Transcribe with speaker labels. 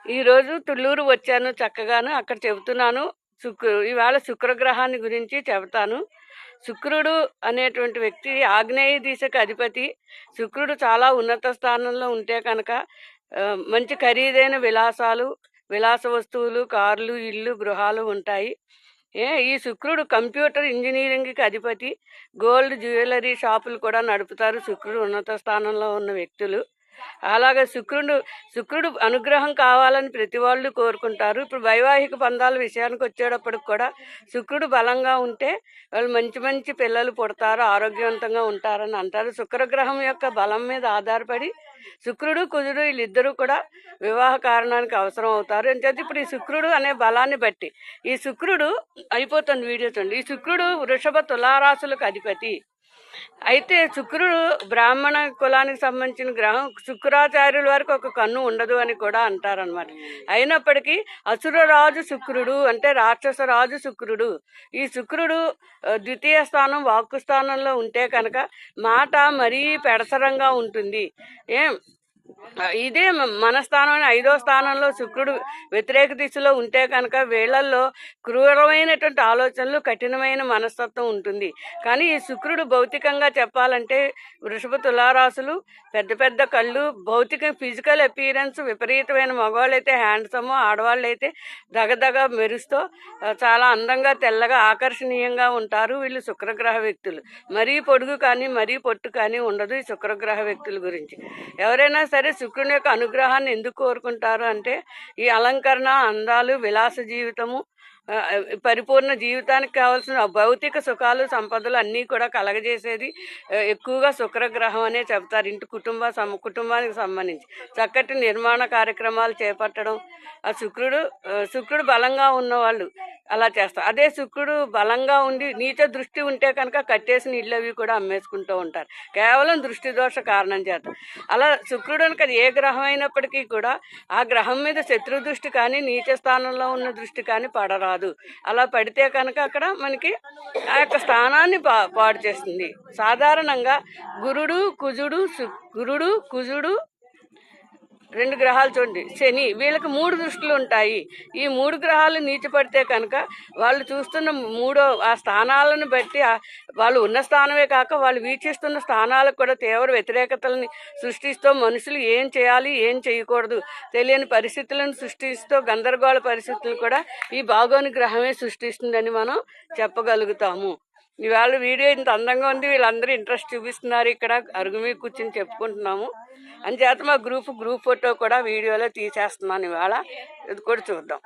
Speaker 1: ఈరోజు తుళ్ళూరు వచ్చాను చక్కగాను. అక్కడ చెబుతున్నాను. ఇవాళ శుక్రగ్రహాన్ని గురించి చెబుతాను. శుక్రుడు అనేటువంటి వ్యక్తి ఆగ్నేయ దిశకు అధిపతి. శుక్రుడు చాలా ఉన్నత స్థానంలో ఉంటే కనుక మంచి ఖరీదైన విలాస వస్తువులు, కార్లు, ఇల్లు, గృహాలు ఉంటాయి. ఈ శుక్రుడు కంప్యూటర్ ఇంజనీరింగ్కి అధిపతి. గోల్డ్ జ్యువెలరీ షాపులు కూడా నడుపుతారు శుక్రుడు ఉన్నత స్థానంలో ఉన్న వ్యక్తులు. అలాగే శుక్రుడు అనుగ్రహం కావాలని ప్రతి వాళ్ళు కోరుకుంటారు. ఇప్పుడు వైవాహిక బంధాల విషయానికి వచ్చేటప్పటికి కూడా శుక్రుడు బలంగా ఉంటే వాళ్ళు మంచి మంచి పిల్లలు పుడతారు, ఆరోగ్యవంతంగా ఉంటారని అంటారు. శుక్రగ్రహం యొక్క బలం మీద ఆధారపడి శుక్రుడు కుజుడు వీళ్ళిద్దరూ కూడా వివాహ కారణానికి అవసరం అవుతారు. అంటే ఇప్పుడు ఈ శుక్రుడు అనే బలాన్ని బట్టి ఈ శుక్రుడు అయిపోతుంది వీడియో చూడండి. ఈ శుక్రుడు వృషభ తులారాశులకు అధిపతి. అయితే శుక్రుడు బ్రాహ్మణ కులానికి సంబంధించిన గ్రహం. శుక్రాచార్యుల వారికి ఒక కన్ను ఉండదు అని కూడా అంటారనమాట. అయినప్పటికీ అసురరాజు శుక్రుడు అంటే రాక్షసరాజు శుక్రుడు. ఈ శుక్రుడు ద్వితీయ స్థానం వాక్కు స్థానంలో ఉంటే కనుక మాట మరీ పెడసరంగా ఉంటుంది. ఇదే మన స్థానం 5వ స్థానంలో శుక్రుడు వ్యతిరేక దిశలో ఉంటే కనుక వీళ్ళల్లో క్రూరమైనటువంటి ఆలోచనలు, కఠినమైన మనస్తత్వం ఉంటుంది. కానీ ఈ శుక్రుడు భౌతికంగా చెప్పాలంటే వృషభ తులారాశులు పెద్ద పెద్ద కళ్ళు, భౌతిక ఫిజికల్ అపీరెన్స్ విపరీతమైన. మగవాళ్ళు అయితే హ్యాండ్సమ్, ఆడవాళ్ళు అయితే దగదగ మెరుస్తూ చాలా అందంగా తెల్లగా ఆకర్షణీయంగా ఉంటారు. వీళ్ళు శుక్రగ్రహ వ్యక్తులు. మరీ పొడుగు కానీ మరీ పొట్టు కానీ ఉండదు ఈ శుక్రగ్రహ వ్యక్తుల గురించి. ఎవరైనా సరే శుక్రుని యొక్క అనుగ్రహాన్ని ఎందుకు కోరుకుంటారు అంటే ఈ అలంకరణ, అందాలు, విలాస జీవితము, పరిపూర్ణ జీవితానికి కావాల్సిన భౌతిక సుఖాలు, సంపదలు అన్నీ కూడా కలగజేసేది ఎక్కువగా శుక్రగ్రహం అనే చెప్తారు. ఇంటి కుటుంబానికి సంబంధించి చక్కటి నిర్మాణ కార్యక్రమాలు చేపట్టడం ఆ శుక్రుడు బలంగా ఉన్నవాళ్ళు అలా చేస్తారు. అదే శుక్రుడు బలంగా ఉండి నీచ దృష్టి ఉంటే కనుక కట్టేసిన ఇళ్ళు అవి కూడా అమ్మేసుకుంటూ ఉంటారు, కేవలం దృష్టి దోష కారణం చేత. అలా శుక్రుడు అనక ఏ గ్రహం అయినప్పటికీ కూడా ఆ గ్రహం మీద శత్రు దృష్టి కానీ నీచ స్థానంలో ఉన్న దృష్టి కానీ పడరాదు. అలా పడితే కనుక అక్కడ మనకి ఆ యొక్క స్థానాన్ని పాడు చేస్తుంది. సాధారణంగా గురుడు కుజుడు 2 గ్రహాలు చూడండి, శని, వీళ్ళకి 3 దృష్టిలు ఉంటాయి. ఈ 3 గ్రహాలు నీచపడితే కనుక వాళ్ళు చూస్తున్న ఆ స్థానాలను బట్టి వాళ్ళు ఉన్న స్థానమే కాక వాళ్ళు వీక్షిస్తున్న స్థానాలకు కూడా తీవ్ర వ్యతిరేకతలని సృష్టిస్తూ మనుషులు ఏం చేయాలి ఏం చేయకూడదు తెలియని పరిస్థితులను సృష్టిస్తూ గందరగోళ పరిస్థితులు కూడా ఈ భాగోని గ్రహమే సృష్టిస్తుందని మనం చెప్పగలుగుతాము. ఇవాళ వీడియో ఇంత అందంగా ఉంది, వీళ్ళందరూ ఇంట్రెస్ట్ చూపిస్తున్నారు. ఇక్కడ అరుగు మీద కూర్చొని చెప్పుకుంటున్నాము. అంచేత మా గ్రూప్ ఫోటో కూడా వీడియోలో తీసేస్తున్నాను ఇవాళ. ఇది కూడా చూద్దాం.